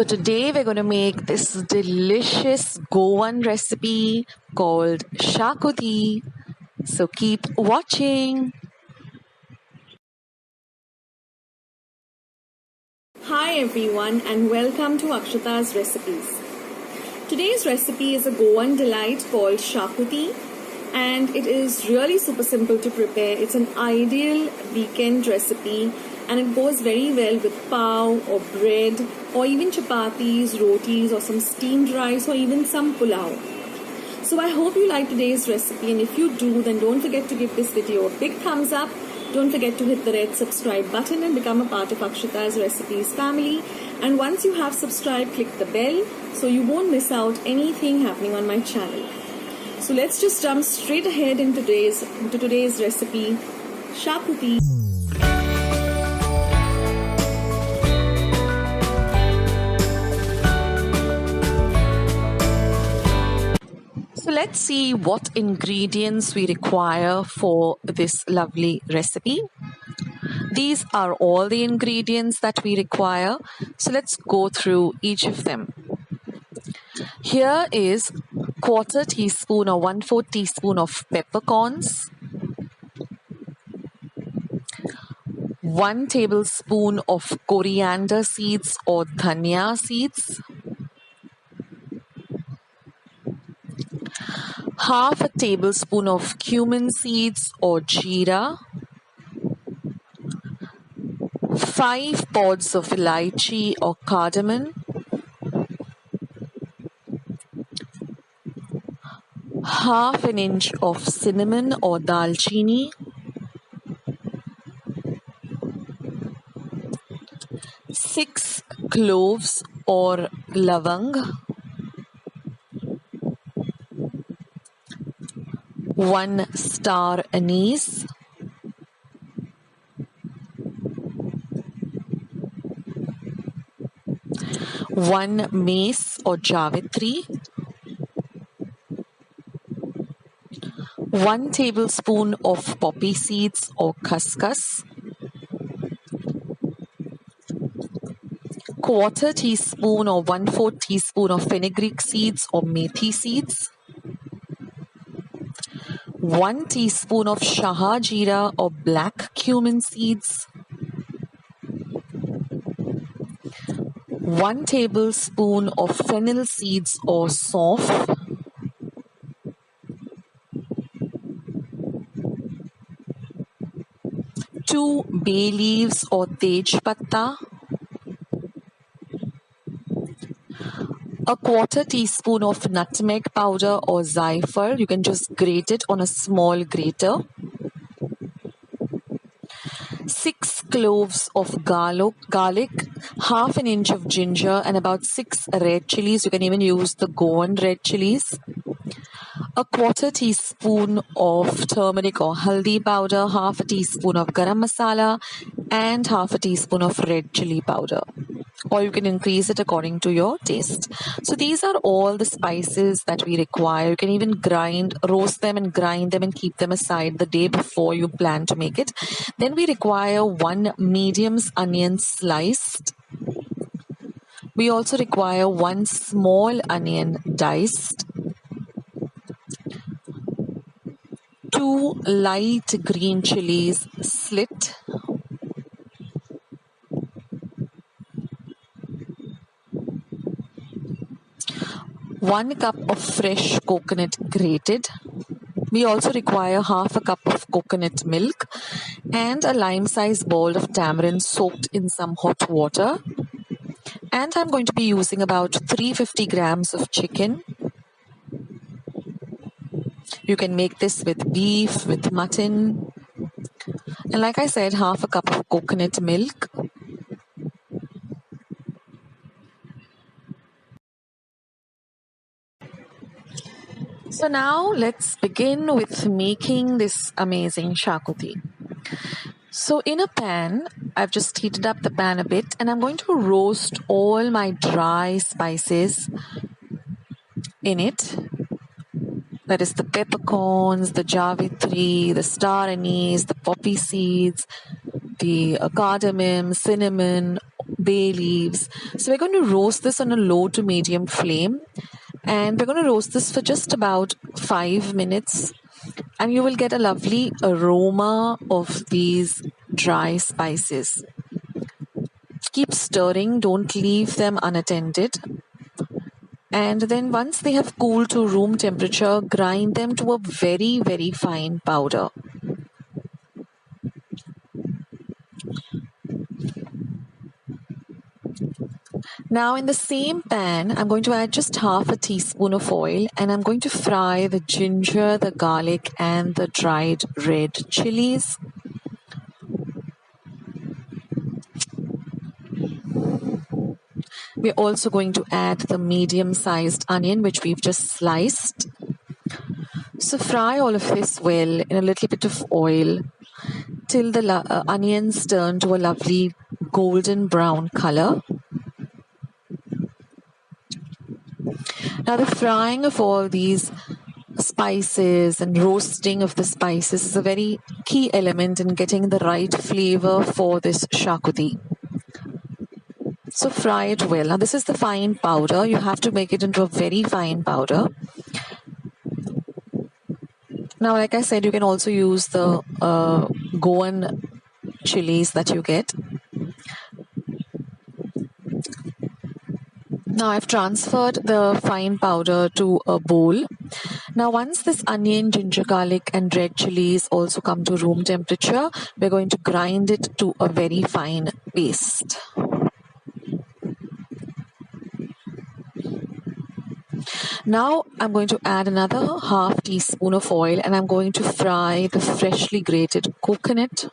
So today we're going to make this delicious Goan recipe called Xacuti. So keep watching. Hi everyone and welcome to Akshata's Recipes. Today's recipe is a Goan delight called Xacuti, and it is really super simple to prepare. It's an ideal weekend recipe and it goes very well with pav or bread or even chapatis, rotis or some steamed rice or even some pulao. So I hope you like today's recipe, and if you do, then don't forget to give this video a big thumbs up. Don't forget to hit the red subscribe button and become a part of Akshata's Recipes family. And once you have subscribed, click the bell so you won't miss out anything happening on my channel. So let's just jump straight ahead into today's recipe, Xacuti. So let's see what ingredients we require for this lovely recipe. These are all the ingredients that we require. So let's go through each of them. Here is 1/4 teaspoon or 1/4 teaspoon of peppercorns, 1 tablespoon of coriander seeds or dhania seeds, half a tablespoon of cumin seeds or jeera, 5 pods of elaichi or cardamom, half an inch of cinnamon or dalchini, 6 cloves or lavang, 1 star anise, 1 mace or javitri, 1 tablespoon of poppy seeds or khaskhas, 1/4 teaspoon or 1/4 teaspoon of fenugreek seeds or methi seeds, 1 teaspoon of shaha jeera or black cumin seeds, 1 tablespoon of fennel seeds or sauf, 2 bay leaves or tej patta, 1/4 teaspoon of nutmeg powder or zaifar. You can just grate it on a small grater. 6 cloves of garlic, half an inch of ginger, and about 6 red chilies. You can even use the Goan red chilies. 1/4 teaspoon of turmeric or haldi powder, half a teaspoon of garam masala, and half a teaspoon of red chili powder. Or you can increase it according to your taste. So these are all the spices that we require. You can even roast them and grind them and keep them aside the day before you plan to make it. Then we require 1 medium onion sliced. We also require 1 small onion diced, 2 light green chilies slit, 1 cup of fresh coconut grated. We also require half a cup of coconut milk and a lime-sized bowl of tamarind soaked in some hot water. And I'm going to be using about 350 grams of chicken. You can make this with beef, with mutton. And like I said, half a cup of coconut milk. So now let's begin with making this amazing Xacuti. So in a pan, I've just heated up the pan a bit, and I'm going to roast all my dry spices in it. That is the peppercorns, the javitri, the star anise, the poppy seeds, the cardamom, cinnamon, bay leaves. So we're going to roast this on a low to medium flame, and we're going to roast this for just about 5 minutes, and you will get a lovely aroma of these dry spices. Keep stirring, don't leave them unattended. And then once they have cooled to room temperature, grind them to a very, very fine powder. Now in the same pan, I'm going to add just half a teaspoon of oil, and I'm going to fry the ginger, the garlic, and the dried red chilies. We're also going to add the medium-sized onion, which we've just sliced. So fry all of this well in a little bit of oil till the onions turn to a lovely golden brown color. Now the frying of all these spices and roasting of the spices is a very key element in getting the right flavor for this shakuti. So fry it well. Now this is the fine powder. You have to make it into a very fine powder. Now, like I said, you can also use the Goan chilies that you get. Now I've transferred the fine powder to a bowl. Now once this onion, ginger, garlic and red chilies also come to room temperature, we're going to grind it to a very fine paste. Now I'm going to add another half teaspoon of oil, and I'm going to fry the freshly grated coconut.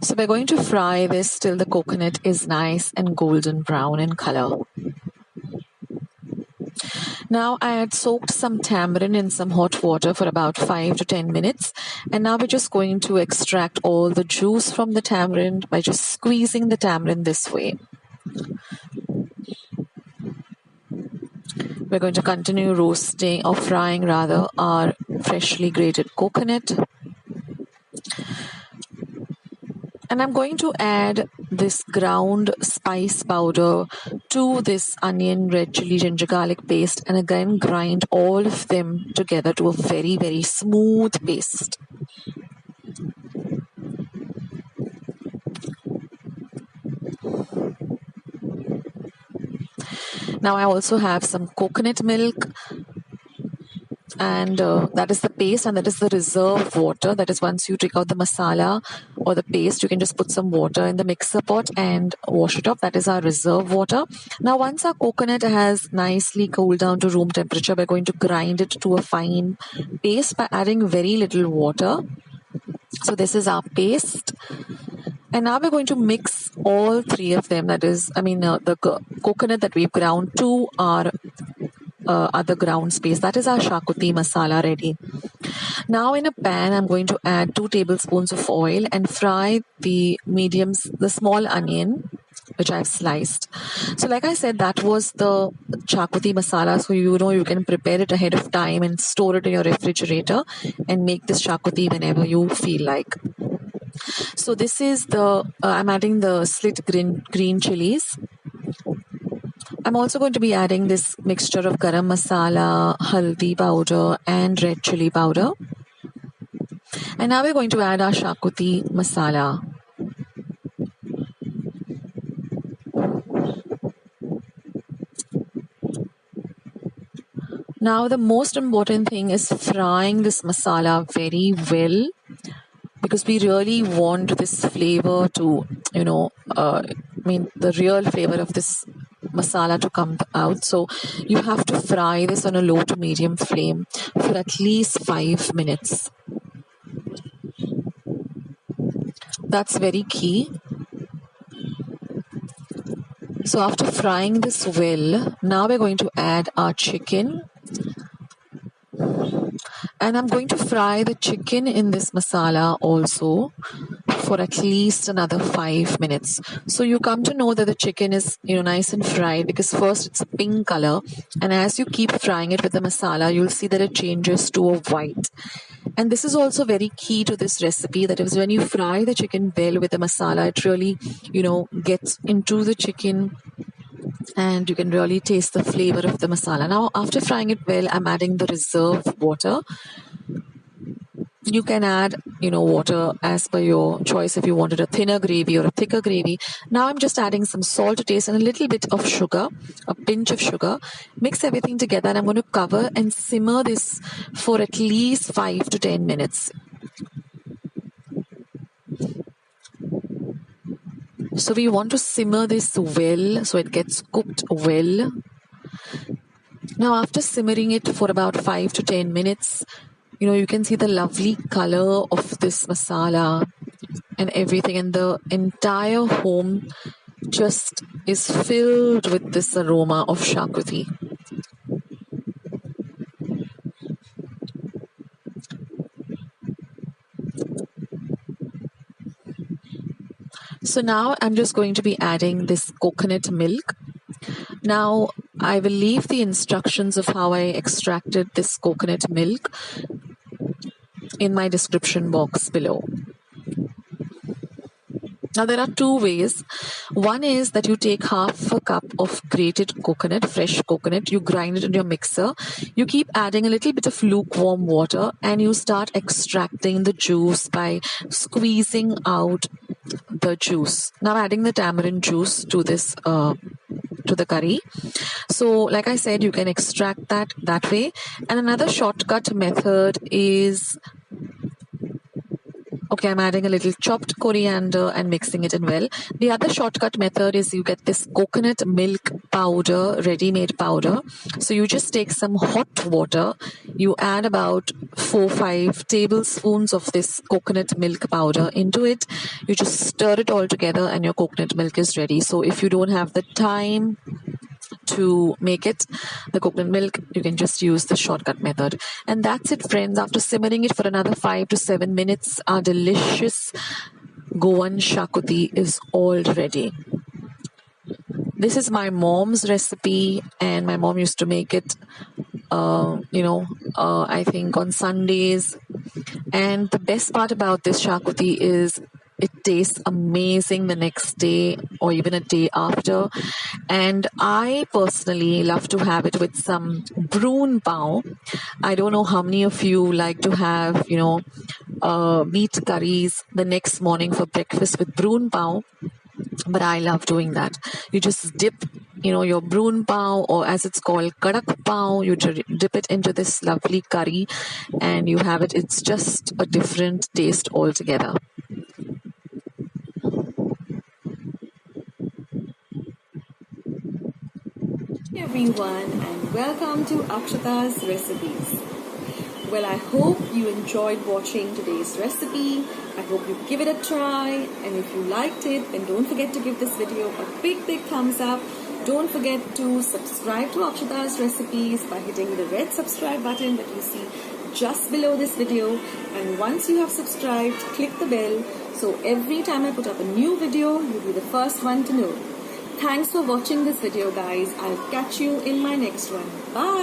So we're going to fry this till the coconut is nice and golden brown in color. Now I had soaked some tamarind in some hot water for about 5 to 10 minutes, and now we're just going to extract all the juice from the tamarind by just squeezing the tamarind this way. We're going to continue roasting or frying rather our freshly grated coconut. And I'm going to add this ground spice powder to this onion, red chili, ginger, garlic paste, and again grind all of them together to a very, very smooth paste. Now I also have some coconut milk, and that is the paste, and that is the reserve water. That is, once you take out the masala or the paste, you can just put some water in the mixer pot and wash it off. That is our reserve water. Now once our coconut has nicely cooled down to room temperature, we're going to grind it to a fine paste by adding very little water. So this is our paste. And now we're going to mix all three of them. That is, the coconut that we've ground to our other ground space. That is our Xacuti masala ready. Now in a pan, I'm going to add 2 tablespoons of oil and fry the small onion, which I've sliced. So like I said, that was the Xacuti masala. So you can prepare it ahead of time and store it in your refrigerator and make this Xacuti whenever you feel like. So this is I'm adding the slit green chilies. I'm also going to be adding this mixture of garam masala, haldi powder and red chili powder. And now we're going to add our Xacuti masala. Now the most important thing is frying this masala very well, because we really want this flavor to, the real flavor of this masala to come out. So you have to fry this on a low to medium flame for at least 5 minutes. That's very key. So after frying this well, now we're going to add our chicken. And I'm going to fry the chicken in this masala also for at least another 5 minutes. So you come to know that the chicken is, nice and fried, because first it's a pink color, and as you keep frying it with the masala, you'll see that it changes to a white. And this is also very key to this recipe, that is when you fry the chicken well with the masala, it really, gets into the chicken and you can really taste the flavor of the masala. Now, after frying it well, I'm adding the reserve water. You can add, water as per your choice if you wanted a thinner gravy or a thicker gravy. Now I'm just adding some salt to taste and a little bit of sugar, a pinch of sugar. Mix everything together and I'm going to cover and simmer this for at least 5 to 10 minutes. So we want to simmer this well so it gets cooked well. Now after simmering it for about 5 to 10 minutes, you can see the lovely color of this masala and everything, and the entire home just is filled with this aroma of Xacuti. So now I'm just going to be adding this coconut milk. Now I will leave the instructions of how I extracted this coconut milk in my description box below. Now there are two ways. One is that you take half a cup of grated coconut, fresh coconut, you grind it in your mixer, you keep adding a little bit of lukewarm water and you start extracting the juice by squeezing out the juice. Now adding the tamarind juice to this to the curry. So like I said, you can extract that way. And another shortcut method is, I'm adding a little chopped coriander and mixing it in well. The other shortcut method is you get this coconut milk powder, ready-made powder. So you just take some hot water, you add about 4-5 tablespoons of this coconut milk powder into it. You just stir it all together and your coconut milk is ready. So if you don't have the time to make it, the coconut milk, you can just use the shortcut method. And that's it, friends. After simmering it for another 5 to 7 minutes, our delicious Goan Xacuti is all ready. This is my mom's recipe and my mom used to make it I think on Sundays. And the best part about this Xacuti is it tastes amazing the next day or even a day after. And I personally love to have it with some broon pao. I don't know how many of you like to have, meat curries the next morning for breakfast with broon pao. But I love doing that. You just dip, your broon pao, or as it's called, kadak pao. You dip it into this lovely curry and you have it. It's just a different taste altogether. Hey everyone, and welcome to Akshata's Recipes. Well, I hope you enjoyed watching today's recipe. I hope you give it a try, and if you liked it, then don't forget to give this video a big thumbs up. Don't forget to subscribe to Akshata's Recipes by hitting the red subscribe button that you see just below this video. And once you have subscribed, click the bell so every time I put up a new video, you'll be the first one to know. Thanks for watching this video, guys. I'll catch you in my next one. Bye!